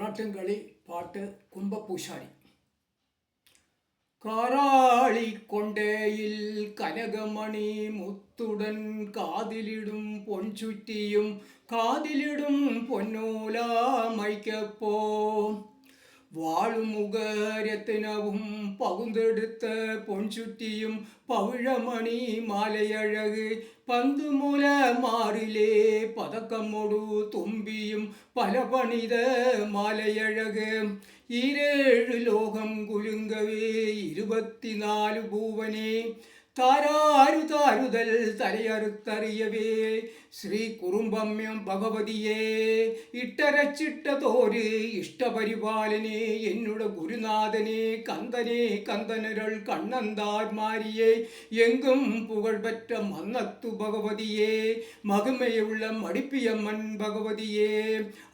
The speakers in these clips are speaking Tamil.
நாட்டுங்களி பாட்டு கும்பபூஷாரி. காராளி கொண்டேயில் கனகமணி முத்துடன் காதிலிடும் பொன் சுற்றியும் காதிலிடும் பொன்னூலாமைக்கப்போ வாழுமுகரத்தினவும் பகுந்தெடுத்த பொன் சுற்றியும் பவிழமணி மாலையழகு பந்து மூல மாறிலே பதக்கமொடு தும்பியும் பல பணித மாலையழகு ஈரேழு லோகம் குலுங்கவே 24 பூவனே தாராரு தாருதல் தலையறுத்தறியவே ஸ்ரீ குறும்பம்யம் பகவதியே இட்டரச்சிட்டதோரு இஷ்டபரிபாலனே என்னுட குருநாதனே கந்தனே கந்தனருள் கண்ணந்தார் மாறியே எங்கும் புகழ்பெற்ற மன்னத்து பகவதியே மகிமையுள்ள மடிப்பியம்மன் பகவதியே.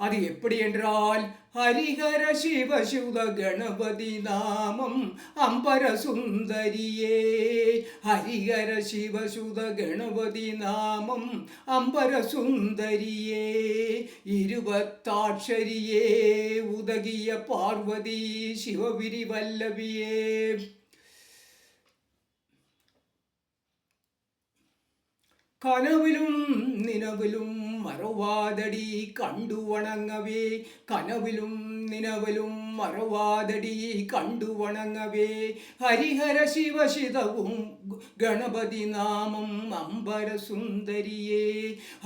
அது எப்படி என்றால் ஹரிஹர சிவ சுத கணபதி நாமம் அம்பர சுந்தரியே. ஹரிஹர சிவ சுத கணபதி நாமம் அம்பர சுந்தரியே. 28 உதகிய பார்வதி சிவவிரி வல்லவியே. கனவிலும் நினவிலும் மறவாதடி கண்டு வணங்கவே கனவிலும் நினவிலும் மறவாதடி கண்டு வணங்கவே ஹரிஹர சிவ சிதவும் கணபதி நாமம் அம்பர சுந்தரியே.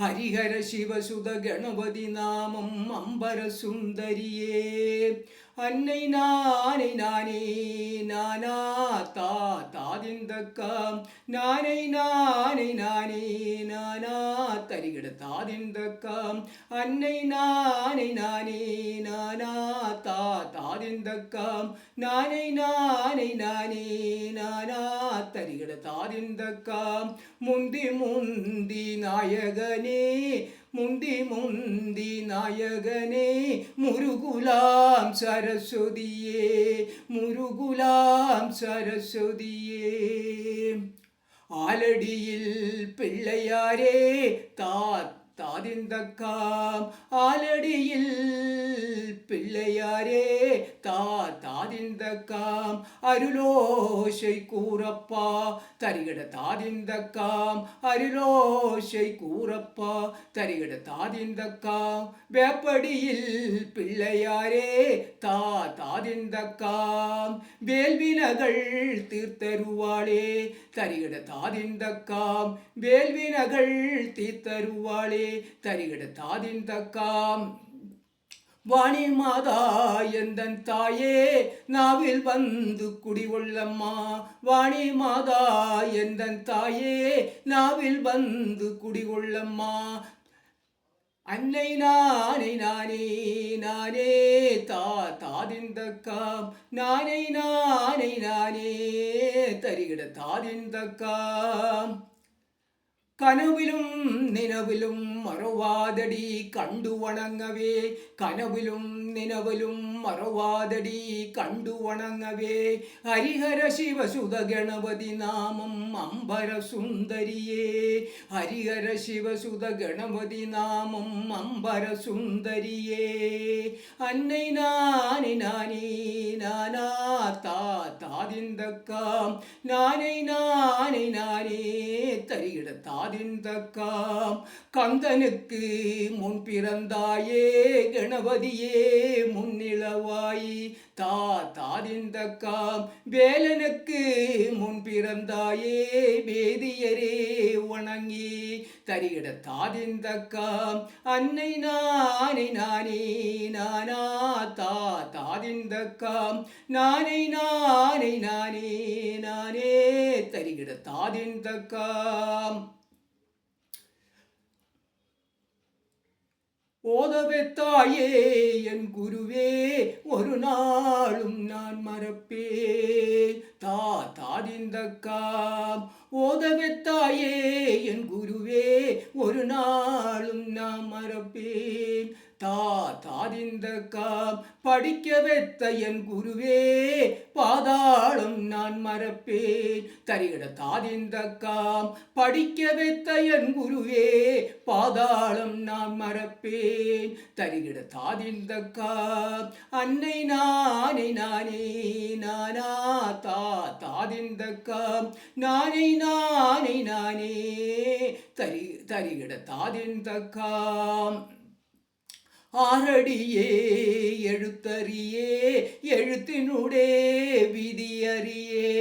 ஹரிஹர சிவ சுத கணபதி நாமம் அம்பர சுந்தரியே. அன்னை நானே நானே நானா தா தாதிந்தக்கம் நானை நானே நானே நானா தரிகிட தாதிந்தக்கம் அன்னை நானே நானே நானா தா தாதிந்தக்கம் நானை நானே நானே நானா தரிகிட தாதிந்தக்கம் முந்தி முந்தி நாயகனே முந்தி முந்தி நாயகனே முருகுலாம் சரஸ்வதியே முருகுலாம் சரஸ்வதியே. ஆலடியில் பிள்ளையாரே தாதிந்தக்காம் ஆலடியில் பிள்ளையாரே தாதிந்தக்காம் அருளோஷை கூறப்பா தரிகட தாதிந்தக்காம் அருளோஷை கூறப்பா தரிகட தாதிந்தக்காம் வேப்படியில் பிள்ளையாரே தாதிந்தக்காம் வேல்வினகள் தீர்த்தருவாளே தரிகட தாதிந்தக்காம் வேல்வினகள் தீர்த்தருவாளே தரிகட தாதிந்தக்காம். வாணி மாதா எந்தன் தாயே நாவில் வந்து குடிகொள்ளம்மா வாணி மாதா எந்தன் தாயே நாவில் வந்து குடிகொள்ளம்மா அன்னை நானே நானே நானே தாதிந்தக்காம் நானே நானே நானே தரிகிட தாதிந்தக்காம். கனவிலும் நினவிலும் மறவாதடி கண்டு வணங்கவே கனவிலும் நினவிலும் மறவாதடி கண்டு வணங்கவே ஹரிஹர சிவ சுத கணபதி நாமம் அம்பர சுந்தரியே. ஹரிஹர சிவ சுத கணபதி நாமம் அம்பர சுந்தரியே. அன்னை நானே நானே நானா தாதிந்தக்காம் நானே நானே நானே தரிகிட தாதிந்தக்காம். கந்தனுக்கு முன் பிறந்தாயே கணபதியே முன்னிலவாயி தாதிந்தக்காம் வேலனுக்கு முன் பிறந்தாயே வேதியரே வணங்கி தரிகிட தாதிந்தக்காம். அன்னை நானே நானே நானா தாதிந்தக்காம் நானே நானே நானே நானே தரிகிட தாதிந்தக்காம். ஓதவெத்தாயே என் குருவே ஒரு நாளும் நான் மறப்பேன் தாதிந்தக்காம். ஓதவெத்தாயே என் குருவே ஒரு நாளும் நான் மறப்பேன் தாதிந்தக்காம். படிக்க வைத்த என் குருவே பாதாளம் நான் மறப்பேன். தரிகிட தாதிந்தக்காம் படிக்க வைத்த என் குருவே பாதாளம் நான் மறப்பேன். தரிகிட தாதிந்தக்காம் அன்னை நானே நானே நானா தாதிந்தக்காம் நானே நானே நானே தரிகிட தாதிந்தக்காம் ஆரடியே எழுத்தறியே எழுத்தினுடே விதியறியே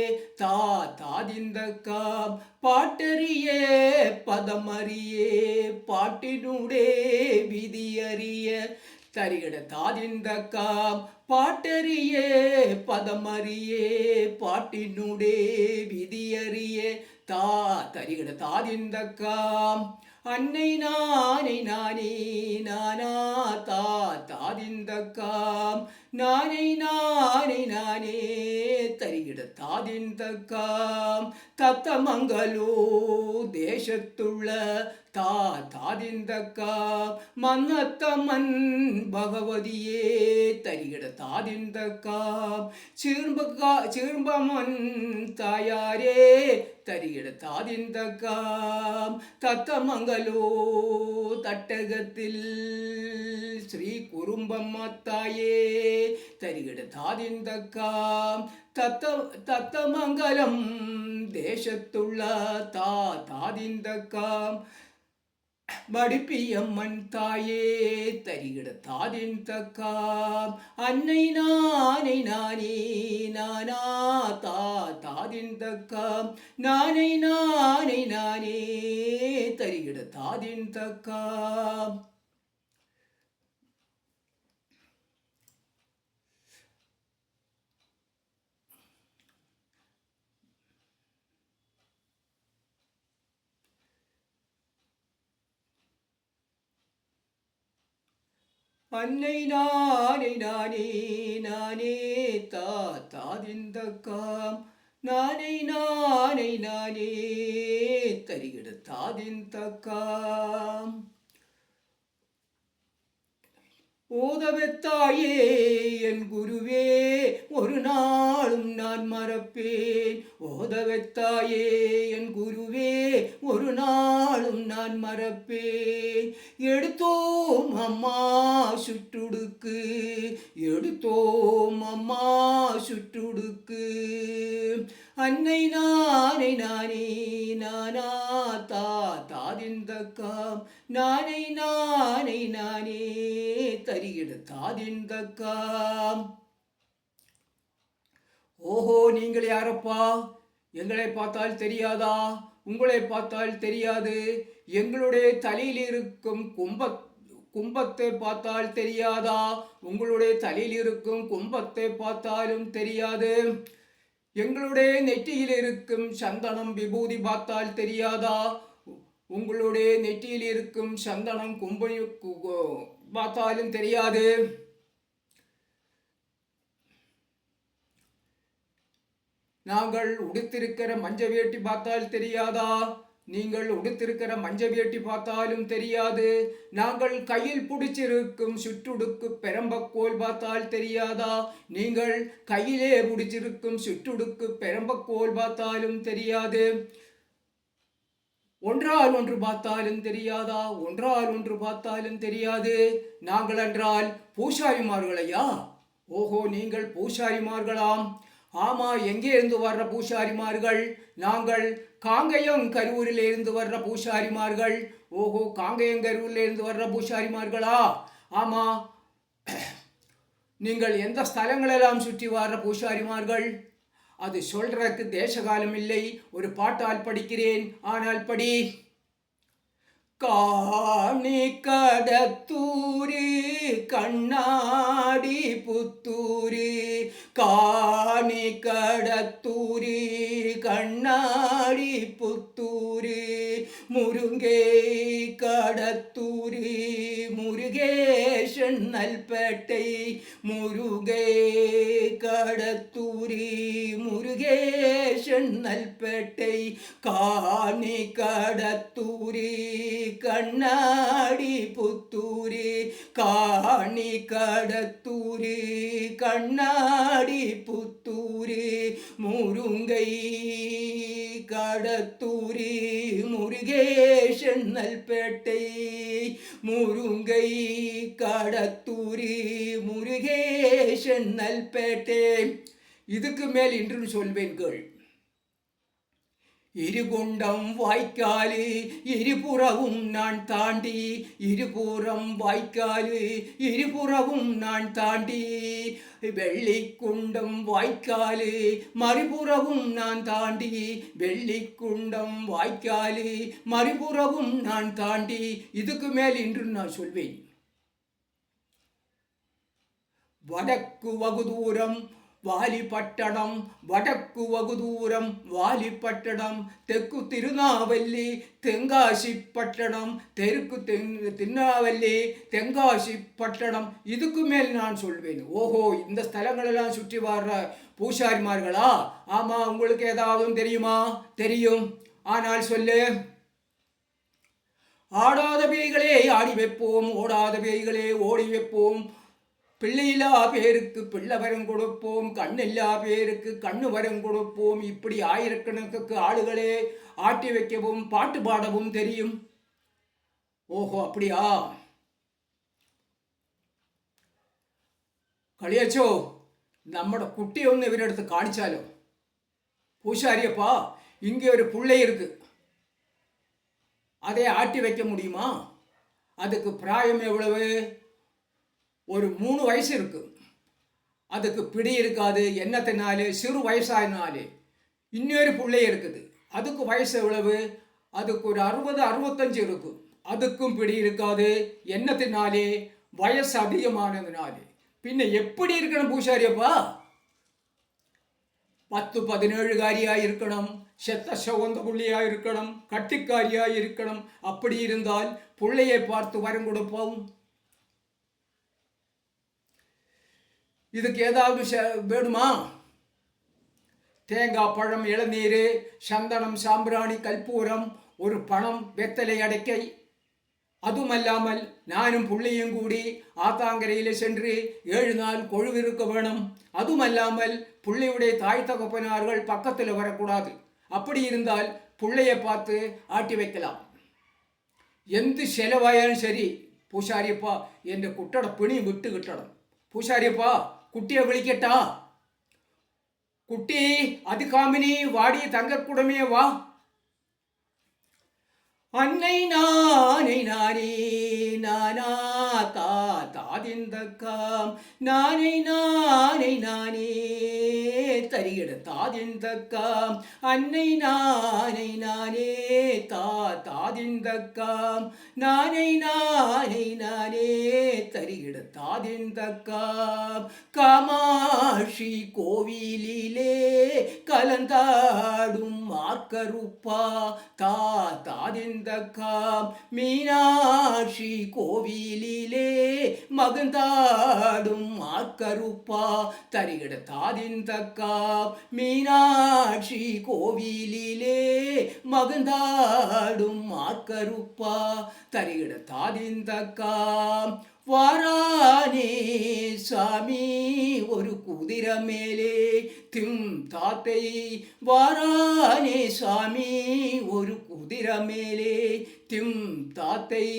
தாதிந்தக்காம் பாட்டறியே பதமறியே பாட்டினுடே விதியறிய தரிகிட தாதிந்தக்காம் பாட்டறியே பதமறியே பாட்டினுடே விதியறிய தரிகிட தாதிந்தக்காம் அன்னை நானே நானே நானா தாதிந்தக்காம் நானே நானே நானே தரிகிட தாதிந்தக்காம் தத்தமங்கலோ தேசத்துள்ள தாதிந்தக்காம் மன்னத்தம்மன் பகவதியே தரிகிட தாதிந்தக்காம் சிறும்பமன் தாயாரே தரிகிட தாதிந்தக்காம் தத்தமங்கலோ தட்டகத்தில் ஸ்ரீ குறும்பம்மா தாயே தரிகிட தாதிந்தக்காம் தத்தமங்கலம் தேசத்துள்ள தாதிந்தக்காம் வடிப்பியம்மன் தாயே தரிகிட தாதிந்தக்காம் அன்னை நானே நானே நானா தாதிந்தக்காம் நானே நானே நானே தரிகிட தாதிந்தக்காம் அன்னை நானே நானே நானே தாதிந்தக்காம் நானே நானே நானே தரிகிட தாதிந்தக்காம் ஓதவெத்தாயே என் குருவே ஒரு நாளும் நான் மறப்பேன். ஓதவெத்தாயே என் குருவே ஒரு நாளும் நான் மறப்பேன். எடுத்தோம் அம்மா சுற்றுடுக்கு எடுத்தோம் அம்மா சுற்றுடுக்கு அன்னை நானே நானே நானா தாதிந்தக்காம் நானே நானே நானே தரிகிட தாதிந்தக்காம். ஓஹோ, நீங்கள் யாரப்பா? எங்களை பார்த்தால் தெரியாதா? உங்களை பார்த்தால் தெரியாது. எங்களுடைய தலையில் இருக்கும் கும்பத்தை பார்த்தால் தெரியாதா? உங்களுடைய தலையில் இருக்கும் கும்பத்தை பார்த்தாலும் தெரியாது. எங்களுடைய நெற்றியில் இருக்கும் சந்தனம் விபூதி பார்த்தால் தெரியாதா? உங்களுடைய நெற்றியில் இருக்கும் சந்தனம் கும்பனி பார்த்தாலும் தெரியாது. நாங்கள் உடுத்திருக்கிற மஞ்ச வேட்டி பார்த்தால் தெரியாதா? நீங்கள் உடுத்திருக்கிற மஞ்ச வேட்டி பார்த்தாலும் தெரியாது. நாங்கள் கையில் பிடிச்சிருக்கும் சுற்றுடுக்கு பெரம்பக்கோல் பார்த்தால் தெரியாதா? நீங்கள் கையிலே பிடிச்சிருக்கும் சுற்றுடுக்கு பெரம்பக்கோல் பார்த்தாலும் தெரியாது. ஒன்றால் ஒன்று பார்த்தாலும் தெரியாதா? ஒன்றால் ஒன்று பார்த்தாலும் தெரியாது. நாங்கள் என்றால் பூசாரிமார்களையா? ஓஹோ, நீங்கள் பூசாரிமார்களாம். ஆமா, எங்கே இருந்து வர்ற பூசாரிமார்கள்? நாங்கள் காங்கயம் கரூரில் இருந்து வர்ற பூசாரிமார்கள். ஓஹோ, காங்கயம் கரூரில் இருந்து வர்ற பூசாரிமார்களா? ஆமா. நீங்கள் எந்த ஸ்தலங்களெல்லாம் சுற்றி வர்ற பூசாரிமார்கள்? அது சொல்றதுக்கு தேசகாலம் இல்லை. ஒரு பாட்டால் படிக்கிறேன், ஆனால் படி. காணி கடத்தூரு கண்ணாடி புத்தூரு காணி கடத்தூரு கண்ணாடி புத்தூரு முருங்கை கடத்தூரு முருகேசன் நல்பேட்டை முருகை கடத்தூரி முருகேசன் நல்பேட்டை காணி கடத்தூரி கடத்தூரி கண்ணாடி புத்தூரி காணி கடத்தூரி கண்ணாடி புத்தூரி முருங்கை கடத்தூரி முருகேசன் நல்பேட்டை முருங்கை கடத்தூரி முருகேசன் நல்பேட்டை. இதுக்கு மேல் இன்று சொல்வேன் கேள். இருகுண்டம் வாய்க்காலு இருபுறவும் நான் தாண்டி இருபுறம் வாய்க்காலு இருபுறவும் நான் தாண்டி வெள்ளிக்குண்டம் வாய்க்காலு மறுபுறவும் நான் தாண்டி வெள்ளிக்குண்டம் வாய்க்காலு மறுபுறவும் நான் தாண்டி. இதுக்கு மேல் இன்று நான் சொல்வேன். வடக்கு வகுதூரம் வாலிப்பட்டணம் வடக்கு வகுதூரம் வாலிப்பட்டணம் தெற்கு திருநாவல்லி தென்காசி பட்டணம் தெற்கு திருநாவல்லி தென்காசி பட்டணம். இதுக்கு மேல் நான் சொல்வேன். ஓஹோ, இந்த ஸ்தலங்களெல்லாம் சுற்றி வர்ற பூசாரிமார்களா? ஆமா, உங்களுக்கு ஏதாவது தெரியுமா? தெரியும். ஆனால் சொல்லு. ஆடாத பேய்களே ஆடி வைப்போம், ஓடாத பேய்களே ஓடி வைப்போம், பிள்ளையில்லா பேருக்கு பிள்ளை வரம் கொடுப்போம், கண்ணில்லா பேருக்கு கண்ணு வரம் கொடுப்போம். இப்படி ஆயிரக்கணக்குக்கு ஆளுகளே ஆட்டி வைக்கவும் பாட்டு பாடவும் தெரியும். ஓஹோ, அப்படியா? കളിയച്ചോ, നമ്മുടെ കുട്ടിയെ ഒന്ന് ഇവരെടുത്ത് കാണിച്ചാലോ? பூசாரியப்பா, இங்கே ஒரு பிள்ளை இருக்கு, அதை ஆட்டி வைக்க முடியுமா? அதுக்கு பிராயம் எவ்வளவு? ஒரு 3 வயசு இருக்கு. அதுக்கு பிடி இருக்காது. என்னத்தினாலே? சிறு வயசானாலே. இன்னொரு பிள்ளை இருக்குது, அதுக்கு வயசு எவ்வளவு? அதுக்கு ஒரு 60-65 இருக்கும். அதுக்கும் பிடி இருக்காது. என்னத்தினாலே? வயசு அதிகமானதுனாலே. பின்ன எப்படி இருக்கணும் பூசாரியப்பா? 10-17 இருக்கணும். செத்த சவந்த புள்ளியா இருக்கணும். கட்டிக்காரியா இருக்கணும். அப்படி இருந்தால் பிள்ளையை பார்த்து வரம் கொடுப்போம். இதுக்கு ஏதாவது வேணுமா? தேங்காய் பழம், இளநீர், சந்தனம், சாம்பிராணி, கற்பூரம், ஒரு பணம், வெத்தலை அடைக்கை. அதுமல்லாமல் நானும் பிள்ளையும் கூடி ஆத்தாங்கரையில் சென்று 7 நாள் கொழுவிருக்க வேணும். அதுமல்லாமல் பிள்ளையுடைய தாய் தகப்பனார்கள் பக்கத்தில் வரக்கூடாது. அப்படி இருந்தால் பிள்ளையை பார்த்து ஆட்டி வைக்கலாம். எந்த செலவாயாலும் சரி பூசாரியப்பா, என் குட்டட பிணி விட்டு கிட்டணும். பூசாரியப்பா, குட்டியை விളിക്കட்டா? குட்டி, அதிகாமினி, வாடி தங்கக்குடமே வா. அன்னை நானே நானே நானா தாதிந்தக்காம் நானே நானே நானே தரிகிட தாதிந்தக்காம் அன்னை நானே நானே தாதிந்தக்காம் நானே நானே நானே தரிகிட தாதிந்தக்காம். காமாட்சி கோவிலிலே கலந்தாடும் மார்க்கருப்பா தாதிந்தக்காம். மீனாட்சி கோவிலிலே மகந்தாடும் மார்க்கருப்பா தரிகிட தாதிந்தக்காம். மீனாட்சி கோவிலிலே மகந்தாடும் மார்க்கருப்பா தரிகிட தாதிந்தக்காம். வாரானே சாமி ஒரு குதிரை மேலே திம் தாத்தை. வாரானே சாமி ஒரு குதிரை மேலே திம் தாத்தை.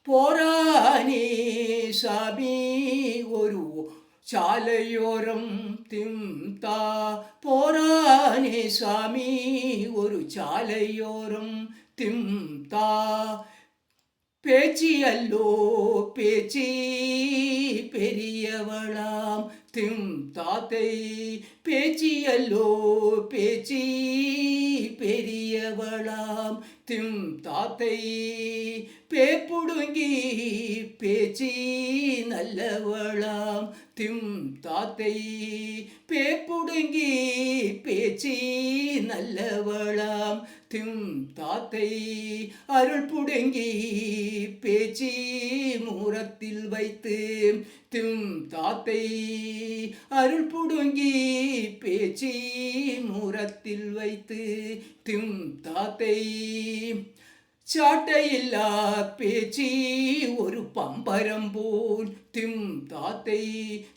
போரானே சாமி ஒரு சாலையோரம் திம் தா. போரானே சாமி ஒரு சாலையோரம் திம் தா. பேச்சி அல்லோ பேச்சி பெரியவளாம் திம் தாத்தை. பேச்சி அல்லோ பேச்சி பெரியவளாம் திம் தாத்தை. பேப்புடுங்கி பேச்சி நல்லவளாம் திம் தாத்தை. பேப்புடுங்கி பேச்சி நல்லவளாம் திம் தாத்தை அருள் புடுங்கி பேச்சி மூரத்தில் வைத்து திம் தாத்தை அருள் புடுங்கி பேச்சி மூரத்தில் வைத்து திம் தாத்தை சாட்டையில்லா பேச்சி ஒரு பம்பரம் போல் திம் தாத்தை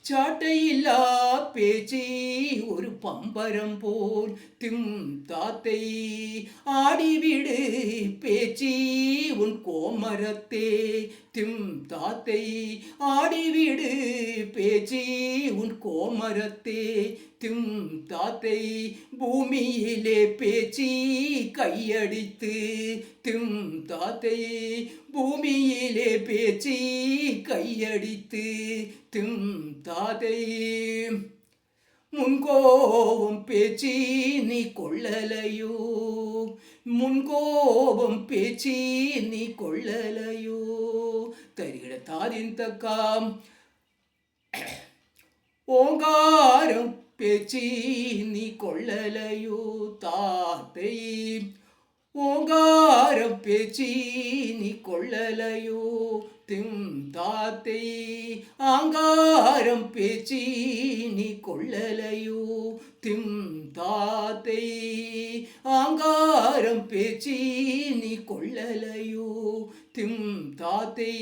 சாட்டையில்லா பேச்சி ஒரு பம்பரம் போல் திம் தாத்தை ஆடிவிடு பேச்சி உன் கோமரத்தே திம் தாத்தை ஆடிவிடு பேச்சி உன் கோமரத்தே திம் தாத்தை பூமியிலே பேச்சி கையடித்து திம் தாத்தை பூமியிலே பேச்சி கையடித்து திம் தாத்தை முன்கோபம் பேச்சி நீ கொள்ளலையோ முன்கோபம் பேச்சி நீ கொள்ளலையோ தரிகிட தாதின் தக்காம் ஓங்காரம் பேச்சி நீ கொள்ளலையோ தாத்தை ஓங்காரம் பேச்சி நீ கொள்ளலையோ திம் தாத்தை ஆங்காரம் பேச்சி நீ கொள்ளலையோ திம் தாத்தை ஆங்காரம் பேச்சி நீ கொள்ளலையோ திம் தாத்தை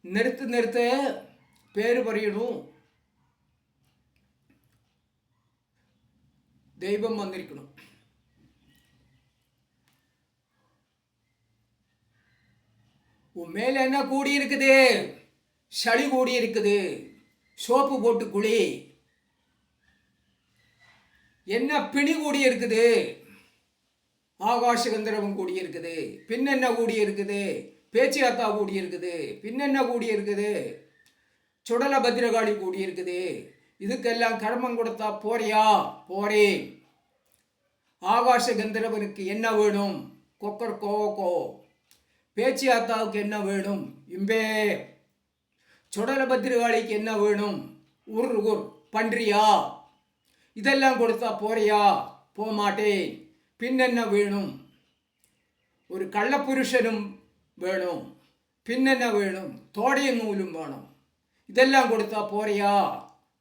நிறுத்த பேரு பறையணும் தெய்வம் வந்திருக்கணும் உன் மேல என்ன கூடி இருக்குது சளி கூடி இருக்குது சோப்பு போட்டு குளி என்ன பிணி கூடி இருக்குது ஆகாஷ கந்தரவம் கூடி இருக்குது பின்னென்ன கூடி இருக்குது பேச்சியாத்தா கூடி இருக்குது பின்னென்ன கூடி இருக்குது சுடல பத்திரகாளி கூடி இருக்குது இதுக்கெல்லாம் கர்மம் கொடுத்தா போறியா போறேன் ஆகாஷ கந்தரவனுக்கு என்ன வேணும் கொக்கர் கோவக்கோ பேச்சியாத்தாவுக்கு என்ன வேணும் இம்பே சுடல பத்திரகாளிக்கு என்ன வேணும் உர் பன்றியா இதெல்லாம் கொடுத்தா போறியா போக மாட்டேன் பின்னென்ன வேணும் ஒரு கள்ளப்புருஷனும் வேணும் பின்னென்ன வேணும் தோடைய நூலும் வேணும் இதெல்லாம் கொடுத்தா போறியா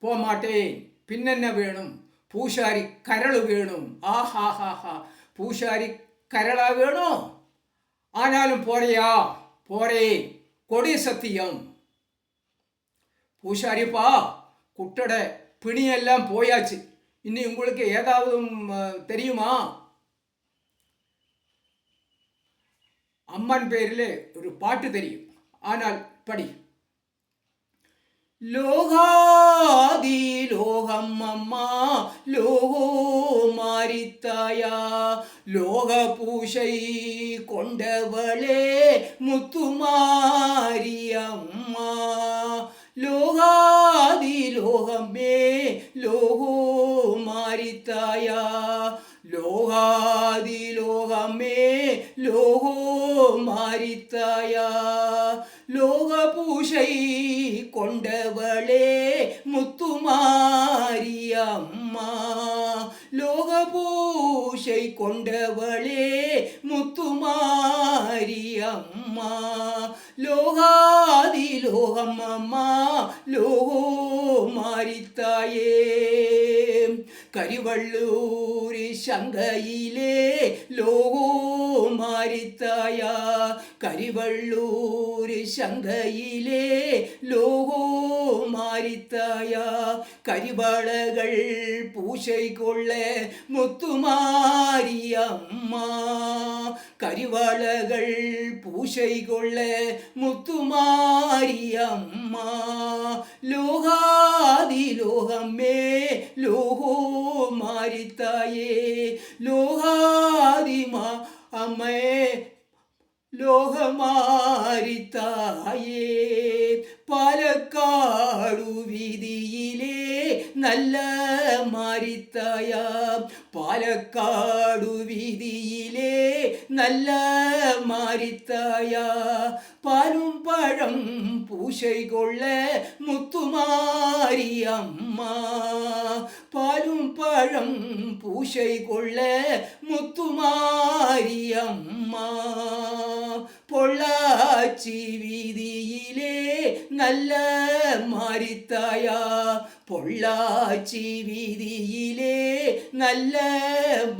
போக மாட்டேன் பின்னென்ன வேணும் பூசாரி கரள் வேணும் ஆஹாஹாஹா பூசாரி கரளா வேணும் ஆனாலும் போறியா போறேன் கொடி சத்தியம் பூசாரிப்பா குட்டட பிணியெல்லாம் போயாச்சு இனி உங்களுக்கு ஏதாவது தெரியுமா அம்மன் பேரில் ஒரு பாட்டு தெரியும் ஆனால் படி லோகாதி லோகம் அம்மா லோகோ மாரித்தாயா லோக பூஷை கொண்டவளே முத்துமாரி அம்மா லோகாதி லோகமே லோகோ மாரித்தாயா லோகாதி லோகமே லோகோ மாரித்தாயா லோக பூஷை கொண்டவளே முத்துமாரி அம்மா லோக பூஷை கொண்டவளே முத்துமாரி அம்மா லோகாதி லோகம் அம்மா லோகோ மாரித்தாயே கரிவள்ளூரி சங்கையிலே லோகோ மாரித்தாயா கரிவள்ளூரி சங்கையிலே லோகோ மாரித்தாயா கரிவளகள் பூசை கொள்ள முத்துமாரி அம்மா கரிவளகள் பூசை கொள்ள முத்துமாரி அம்மா லோகாதி லோகமே லோகோ மாரித்தாயே லோகாதிமா அம்மே லோகமாரித்தாயே பாலக்காடு வீதியிலே நல்ல மாரித்தாயா பாலக்காடு வீதியிலே நல்ல மாரித்தாயா பாலும் பழம் பூசை கொள்ள முத்துமாரி அம்மா பாலும் பழம் பூசை கொள்ள முத்துமாரி அம்மா பொள்ளாச்சி வீதியிலே நல்ல மாரித்தாயா பொள்ளாச்சி வீதியிலே நல்ல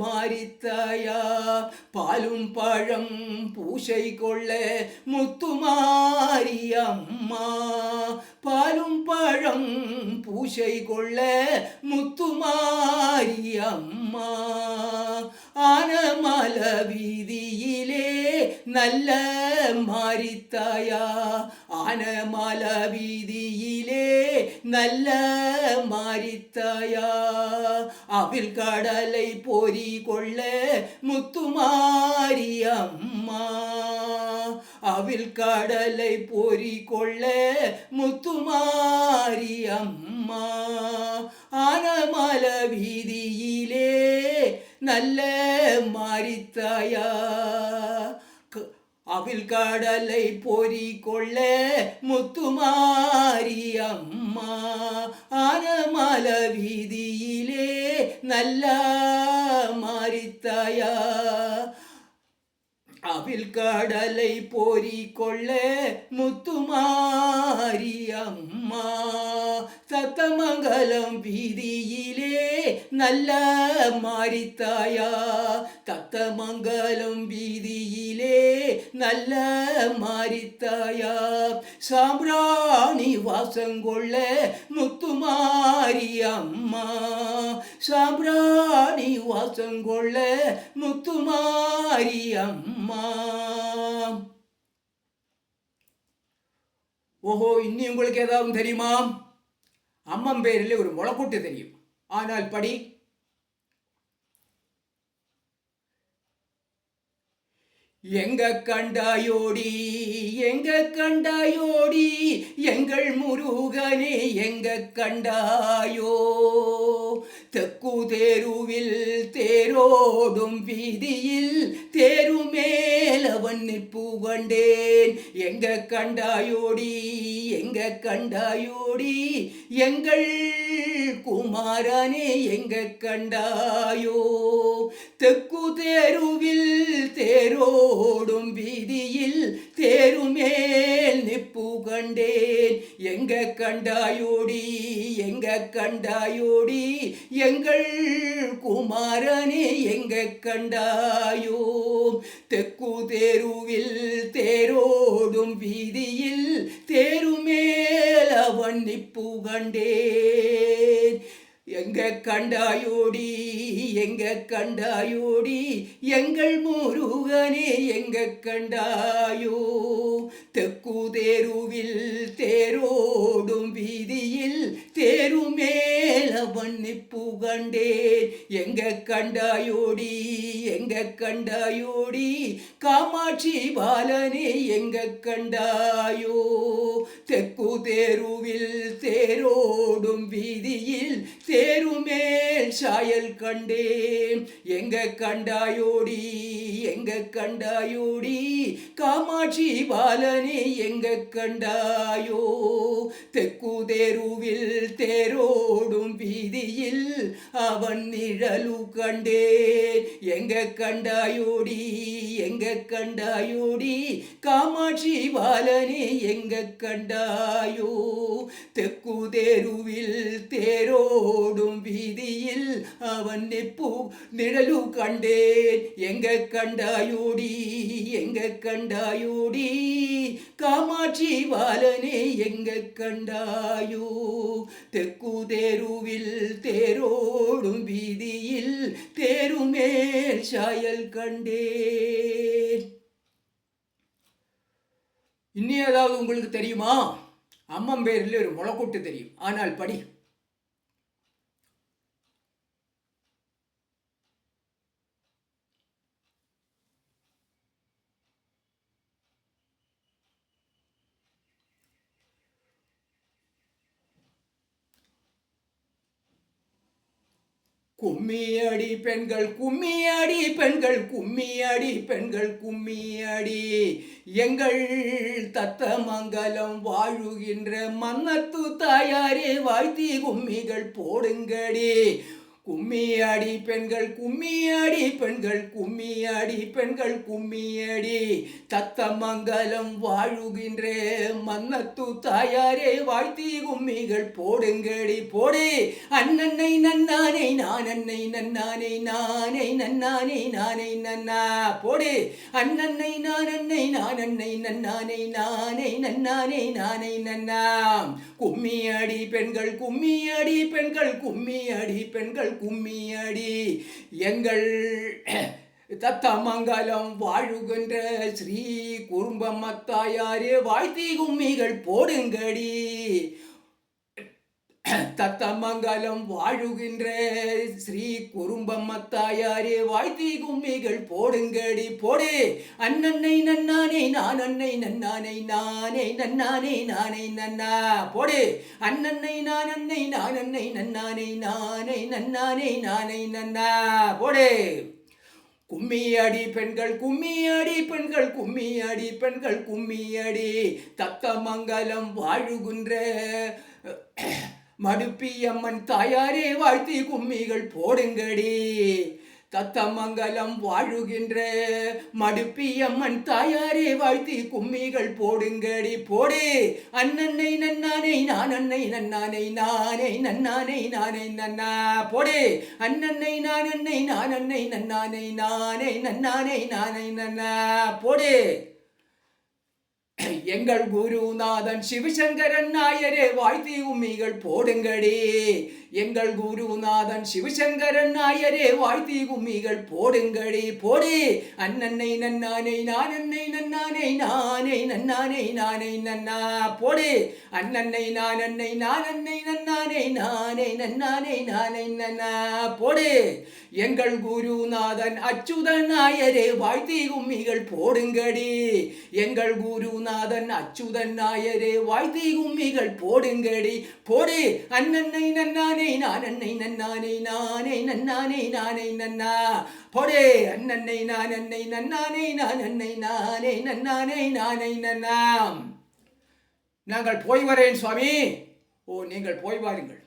மாரித்தாயா பாலும் பழம் பூசை கொள்ள முத்துமாரி அம்மா பாலும் பழம் பூசை கொள்ள முத்துமாரி அம்மா ஆனமல வீதியிலே நல்ல மாரித்தாயா ஆனமல வீதியிலே நல்ல மாரித்தாயா அவில் கடலை பொறி கொள்ள முத்துமாரி அம்மா அவில் கடலை பொறி கொள்ள முத்துமாரி அம்மா ஆனமல வீதியிலே நல்ல மாரித்தாயா அவில் கடலை பொறி கொள்ள முத்துமாரி அம்மா ஆனமல வீதியிலே நல்ல மாரித்தாயா அவில் கடலை பொறி கொள்ள முத்துமாரி அம்மா சத்தமங்கலம் வீதியிலே நல்ல மாரித்தாயா தத்தமங்கலம் வீதியிலே நல்ல மாரித்தாயா சாம்பிராணி வாசங்கொள்ள முத்துமாரி அம்மா சாம்பிராணி வாசங்கொள்ள முத்துமாரி அம்மா ஓஹோ இன்னி உங்களுக்கு ஏதாவது தெரியுமா அம்மன் பேரில் ஒரு முளைக்கூட்டு தெரியும் ஆனால் படி எங்க கண்டாயோடி எங்க கண்டாயோடி எங்கள் முருகனே எங்க கண்டாயோ தெக்கு தேருவில் தேரோடும் வீதியில் தேரும் மேலவன் புகண்டேன் எங்க கண்டாயோடி எங்க கண்டாயோடி எங்கள் குமாரனே எங்க கண்டாயோ தெக்கு தேருவில் தேரோடும் வீதியில் தேருமேல் நிப்பு கண்டேன் எங்க கண்டாயோடி எங்க கண்டாயோடி எங்கள் குமாரனே எங்க கண்டாயோ தெக்கு தேருவில் தேரோடும் வீதியில் தேருமேல் அவன் நிப்பு கண்டேன் எங்க கண்டாயோடி எங்க கண்டாயோடி எங்கள் முருகனே எங்க கண்டாயோ தெக்கு தேருவில் தேரோடும் வீதியில் தேருமேல் அவன் நிப்பு கண்டேன் எங்க கண்டாயோடி எங்க கண்டாயோடி காமாட்சி பாலனே எங்க கண்டாயோ தெக்கு தேருவில் தேரோடும் வீதியில் தேருமேல் சாயல் கண்டேன் எங்க கண்டாயோடி எங்க கண்டாயோடி காமாட்சி பாலனே எங்க கண்டாயோ தெக்கு தேருவில் தேரோடும் வீதியில் அவன் நிழலு கண்டேன் எங்க கண்டாயோடி எங்க கண்டாயோடி காமாட்சி பாலனே எங்க கண்டாயோ தெக்கு தேருவில் தேரோடும் வீதியில் அவன் நெப்பு நிழலு கண்டேன் எங்க கண்டாயோடி எங்க கண்டாயோடி காமாட்சி பாலனே எங்க கண்டாயோ தெக்கு தேருவில் தேரோடும் வீதியில் தேருமேல் சாயல் கண்டேன் இன்னி ஏதாவது உங்களுக்கு தெரியுமா அம்மன் பேரில் ஒரு முளைக்கூட்டு தெரியும் ஆனால் படி கும்மியடி பெண்கள் கும்மியடி பெண்கள் கும்மியடி பெண்கள் கும்மியடி எங்கள் தத்தமங்கலம் வாழுகின்ற மன்னத்து தாயாரே வாழ்த்தி கும்மிகள் போடுங்கடி கும்மியடி பெண்கள் கும்மியடி பெண்கள் கும்மியடி பெண்கள் கும்மியடி தத்தமங்கலம் வாழுகின்ற மன்னத்து தாயாரே வாழ்த்தி கும்மிகள் போடுங்கடி போடு அண்ணனை நன்னானை நானன்னை நன்னானை நானே நன்னானை நானே நன்னா போடு அண்ணனை நானன்னை நானன்னை நன்னானை நானே நன்னானே நானே நன்னா கும்மியடி பெண்கள் கும்மியடி பெண்கள் கும்மியடி பெண்கள் கும்மியடி எங்கள் தத்தமங்கலம் வாழுகின்ற ஸ்ரீ குறும்பம்மத்தாயாரே வாழ்த்தி கும்மிகள் போடுங்கடி தத்தமங்கலம் வாழுகின்ற ஸ்ரீ குறும்பம்மத்தாயாரே வாழ்த்தி கும்மிகள் போடுங்கடி போடு அண்ணனை நன்னானே நானன்னை நன்னானை நானே நன்னானே நானே நன்னா போடு அண்ணனை நானன்னை நானன்னை நன்னானை நானே நன்னானே நானே நன்னா போடு கும்மியடி பெண்கள் கும்மியடி பெண்கள் கும்மியடி பெண்கள் கும்மியடி தத்தமங்கலம் வாழுகின்ற மடுப்பியம்மன் தாயாரே வாழ்த்தி கும்மிகள் போடுங்கடி தத்தமங்கலம் வாழுகின்ற மடுப்பியம்மன் தாயாரே வாழ்த்தி கும்மிகள் போடுங்கடி போடு அண்ணனை நன்னானை நானன்னை நன்னானை நானே நன்னானை நானே நன்னா போடு அண்ணனை நானன்னை நானன்னை நன்னானை நானே நன்னானை நானே நன்னா போடு எங்கள் குருநாதன் சிவசங்கரன் நாயரே வாழ்த்தி கும்மிகள் போடுங்கடி எங்கள் குருநாதன் சிவசங்கரன் நாயரே வாழ்த்தி கும்மிகள் போடுங்கடி போடு அண்ணனை நன்னானை நானன்னை நன்னானை நானே நன்னானை நானே நன்னா போடு அண்ணனை நானன்னை நானன்னை நன்னானை நானே நன்னானை நானே நன்னா போடு எங்கள் குருநாதன் அச்சுதன் நாயரே வாழ்த்தி கும்மிகள் போடுங்கடி எங்கள் குருநாதன் அச்சுதன் நாயரே வாழ்த்தி கும்மிகள் போடுங்கடி போடு அண்ணனை நன்னானை நானன்னை நன்னானை நானே நன்னானை நானே நன்னா போடு அண்ணனை நானன்னை நன்னானை நானன்னை நானே நன்னானை நானே நன்னா நாங்கள் போய் வரேன் சுவாமி. ஓ, நீங்கள் போய் வாருங்கள்.